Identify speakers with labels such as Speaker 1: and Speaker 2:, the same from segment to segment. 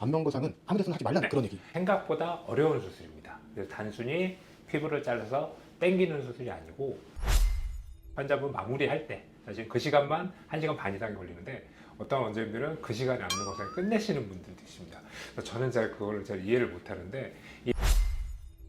Speaker 1: 안면거상은 아무 데서나 하지 말라는 그런 얘기.
Speaker 2: 생각보다 어려운 수술입니다. 그래서 단순히 피부를 잘라서 당기는 수술이 아니고 환자분 마무리할 때 사실 그 시간만 1시간 반 이상이 걸리는데 어떤 원장님들은 그 시간에 안면거상을 끝내시는 분들도 있습니다. 그래서 저는 그거를 잘 이해를 못하는데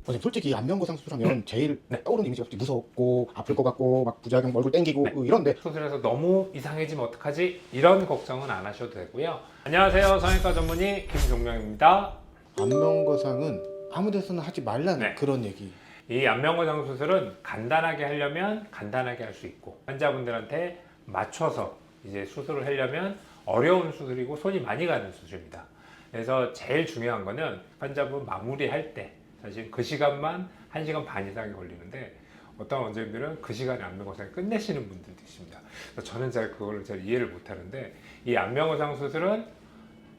Speaker 1: 선생님 솔직히 안면거상 수술하면 제일 떠오르는 이미지가 솔직히 무섭고 아플 것 같고 막 부작용 얼굴 땡기고 이런데
Speaker 2: 수술해서 너무 이상해지면 어떡하지? 이런 걱정은 안 하셔도 되고요. 안녕하세요. 성형외과 전문의 김종명입니다.
Speaker 1: 안면거상은 아무 데서나 하지 말라는 그런 얘기.
Speaker 2: 이 안면거상 수술은 간단하게 하려면 간단하게 할 수 있고 환자분들한테 맞춰서 이제 수술을 하려면 어려운 수술이고 손이 많이 가는 수술입니다. 그래서 제일 중요한 거는 환자분 마무리할 때 사실 그 시간만 1시간 반 이상이 걸리는데 어떤 원장님들은 그 시간에 안면거상을 끝내시는 분들도 있습니다. 그래서 저는 그거를 잘 이해를 못하는데 이 안면거상 수술은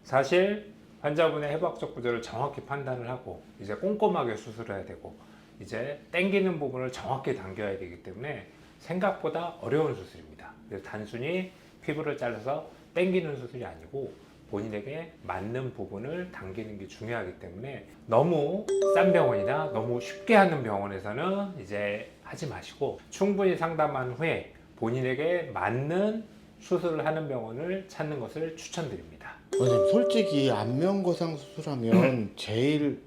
Speaker 2: 사실 환자분의 해부학적 구조를 정확히 판단을 하고 이제 꼼꼼하게 수술해야 되고 이제 당기는 부분을 정확히 당겨야 되기 때문에 생각보다 어려운 수술입니다. 그래서 단순히 피부를 잘라서 당기는 수술이 아니고 본인에게 맞는 부분을 당기는 게 중요하기 때문에 너무 싼 병원이나 너무 쉽게 하는 병원에서는 이제 하지 마시고 충분히 상담한 후에 본인에게 맞는 수술을 하는 병원을 찾는 것을 추천드립니다.
Speaker 1: 선생님 솔직히 안면거상 수술하면 제일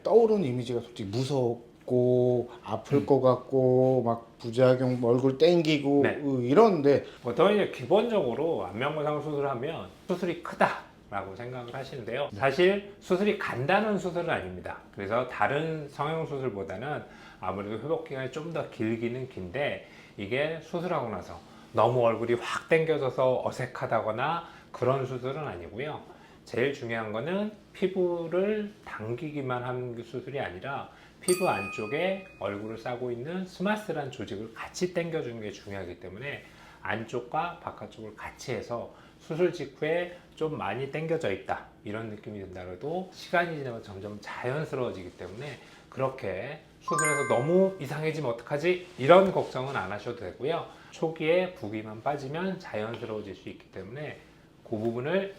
Speaker 1: 떠오르는 이미지가 솔직히 무섭고 아플 것 같고 막 부작용 얼굴 땡기고 이런데
Speaker 2: 보통 이제 기본적으로 안면거상 수술하면 수술이 크다라고 생각을 하시는데요. 사실 수술이 간단한 수술은 아닙니다. 그래서 다른 성형 수술보다는 아무래도 회복 기간이 좀 더 길기는 긴데 이게 수술하고 나서 너무 얼굴이 확 당겨져서 어색하다거나 그런 수술은 아니고요. 제일 중요한 거는 피부를 당기기만 하는 수술이 아니라 피부 안쪽에 얼굴을 싸고 있는 스마스란 조직을 같이 당겨주는 게 중요하기 때문에 안쪽과 바깥쪽을 같이 해서 수술 직후에 좀 많이 당겨져 있다 이런 느낌이 든다고 시간이 지나면 점점 자연스러워지기 때문에 그렇게 수술해서 너무 이상해지면 어떡하지? 이런 걱정은 안 하셔도 되고요. 초기에 부기만 빠지면 자연스러워질 수 있기 때문에 그 부분을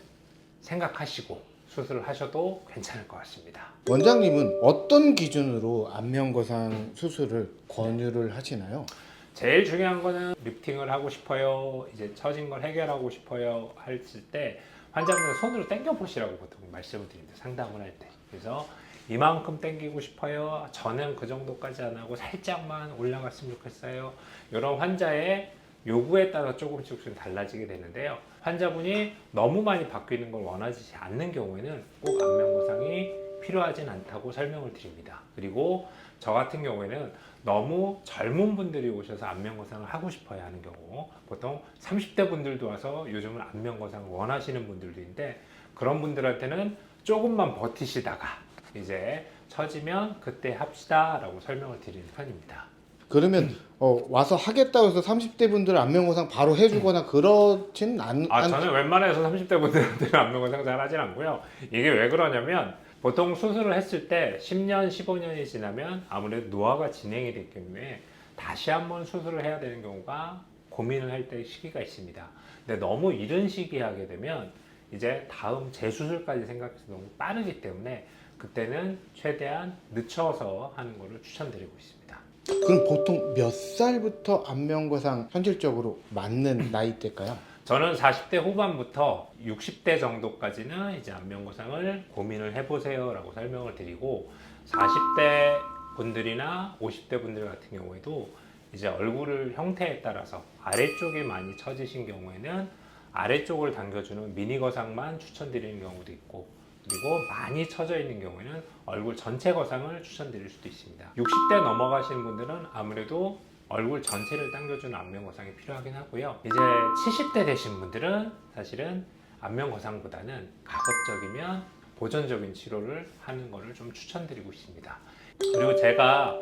Speaker 2: 생각하시고 수술을 하셔도 괜찮을 것 같습니다.
Speaker 1: 원장님은 어떤 기준으로 안면거상 수술을 권유를 하시나요?
Speaker 2: 제일 중요한 거는 리프팅을 하고 싶어요, 이제 처진 걸 해결하고 싶어요 했을 때 환자분들 손으로 당겨 보시라고 보통 말씀을 드립니다. 상담을 할 때. 그래서 이만큼 당기고 싶어요, 저는 그 정도까지 안 하고 살짝만 올라갔으면 좋겠어요, 이런 환자의 요구에 따라 조금씩 달라지게 되는데요. 환자분이 너무 많이 바뀌는 걸 원하지 않는 경우에는 꼭 안면거상이 필요하진 않다고 설명을 드립니다. 그리고 저 같은 경우에는 너무 젊은 분들이 오셔서 안면거상을 하고 싶어야 하는 경우, 보통 30대 분들도 와서 요즘은 안면거상을 원하시는 분들도 있는데 그런 분들한테는 조금만 버티시다가 이제 처지면 그때 합시다 라고 설명을 드리는 편입니다.
Speaker 1: 그러면 와서 하겠다고 해서 30대 분들 안면거상 바로 해주거나 그렇지는
Speaker 2: 저는 웬만해서 30대 분들한테는 안면거상 잘 하진 않고요. 이게 왜 그러냐면 보통 수술을 했을 때 10년, 15년이 지나면 아무래도 노화가 진행이 되기 때문에 다시 한번 수술을 해야 되는 경우가 고민을 할 때 시기가 있습니다. 근데 너무 이른 시기에 하게 되면 이제 다음 재수술까지 생각해서 너무 빠르기 때문에 그때는 최대한 늦춰서 하는 것을 추천드리고 있습니다.
Speaker 1: 그럼 보통 몇 살부터 안면거상 현실적으로 맞는 나이대일까요?
Speaker 2: 저는 40대 후반부터 60대 정도까지는 이제 안면거상을 고민을 해보세요 라고 설명을 드리고 40대 분들이나 50대 분들 같은 경우에도 이제 얼굴 형태에 따라서 아래쪽이 많이 처지신 경우에는 아래쪽을 당겨주는 미니거상만 추천드리는 경우도 있고 그리고 많이 처져 있는 경우에는 얼굴 전체 거상을 추천드릴 수도 있습니다. 60대 넘어가시는 분들은 아무래도 얼굴 전체를 당겨주는 안면거상이 필요하긴 하고요. 이제 70대 되신 분들은 사실은 안면거상보다는 가급적이면 보존적인 치료를 하는 것을 좀 추천드리고 있습니다. 그리고 제가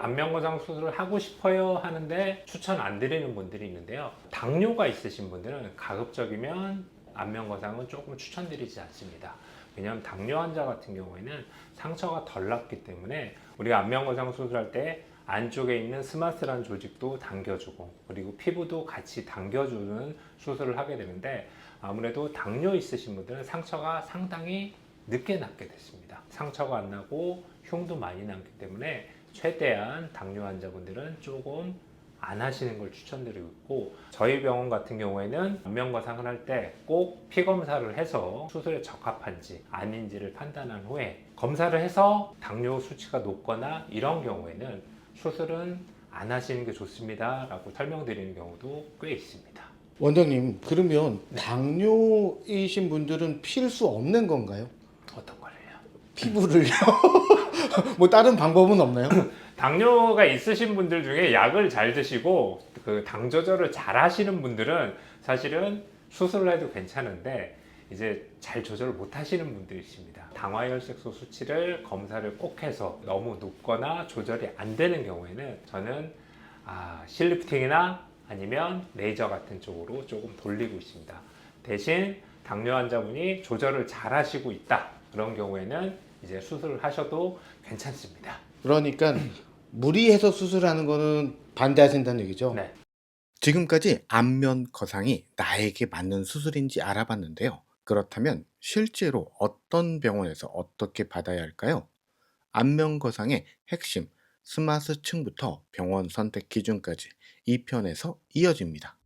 Speaker 2: 안면거상 수술을 하고 싶어요 하는데 추천 안 드리는 분들이 있는데요. 당뇨가 있으신 분들은 가급적이면 안면거상은 조금 추천드리지 않습니다. 왜냐하면 당뇨 환자 같은 경우에는 상처가 덜 났기 때문에 우리가 안면거상 수술할 때 안쪽에 있는 스마스란 조직도 당겨주고 그리고 피부도 같이 당겨주는 수술을 하게 되는데 아무래도 당뇨 있으신 분들은 상처가 상당히 늦게 낫게 됐습니다. 상처가 안 나고 흉도 많이 남기 때문에 최대한 당뇨 환자분들은 조금 안 하시는 걸 추천드리고 있고, 저희 병원 같은 경우에는 안면거상을 할 때 꼭 피검사를 해서 수술에 적합한지 아닌지를 판단한 후에, 검사를 해서 당뇨 수치가 높거나 이런 경우에는 수술은 안 하시는 게 좋습니다 라고 설명드리는 경우도 꽤 있습니다.
Speaker 1: 원장님, 그러면 당뇨이신 분들은 필 수 없는 건가요?
Speaker 2: 어떤 거를요?
Speaker 1: 피부를요? 뭐 다른 방법은 없나요?
Speaker 2: 당뇨가 있으신 분들 중에 약을 잘 드시고 그 당 조절을 잘 하시는 분들은 사실은 수술을 해도 괜찮은데, 이제 잘 조절을 못 하시는 분들이 있습니다. 당화혈색소 수치를 검사를 꼭 해서 너무 높거나 조절이 안 되는 경우에는 저는 실리프팅이나 아니면 레이저 같은 쪽으로 조금 돌리고 있습니다. 대신 당뇨 환자분이 조절을 잘 하시고 있다, 그런 경우에는 이제 수술을 하셔도 괜찮습니다.
Speaker 1: 그러니까 무리해서 수술하는 거는 반대하신다는 얘기죠?
Speaker 2: 네.
Speaker 1: 지금까지 안면 거상이 나에게 맞는 수술인지 알아봤는데요. 그렇다면 실제로 어떤 병원에서 어떻게 받아야 할까요? 안면 거상의 핵심, 스마트층부터 병원 선택 기준까지 이 편에서 이어집니다.